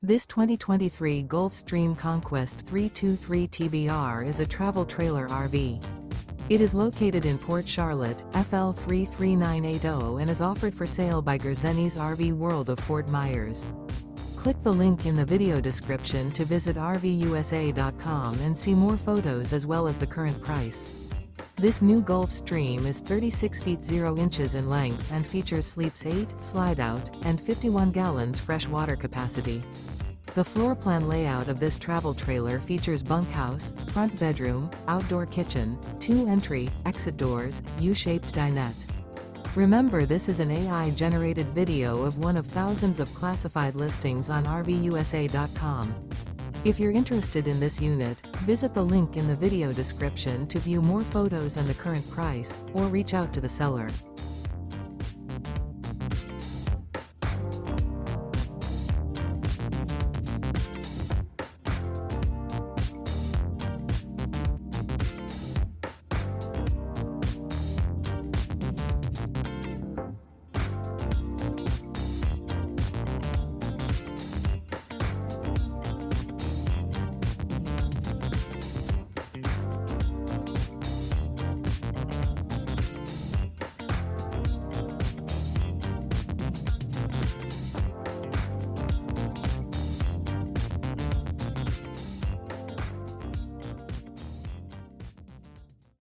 This 2023 Gulf Stream Conquest 323 TBR is a travel trailer RV. It is located in Port Charlotte, FL 33980 and is offered for sale by Gerzeny's RV World of Fort Myers. Click the link in the video description to visit RVUSA.com and see more photos as well as the current price. This new Gulf Stream is 36 feet 0 inches in length and features sleeps 8, slide-out, and 51 gallons fresh water capacity. The floor plan layout of this travel trailer features bunkhouse, front bedroom, outdoor kitchen, 2 entry, exit doors, U-shaped dinette. Remember, this is an AI-generated video of one of thousands of classified listings on RVUSA.com. If you're interested in this unit, visit the link in the video description to view more photos and the current price, or reach out to the seller.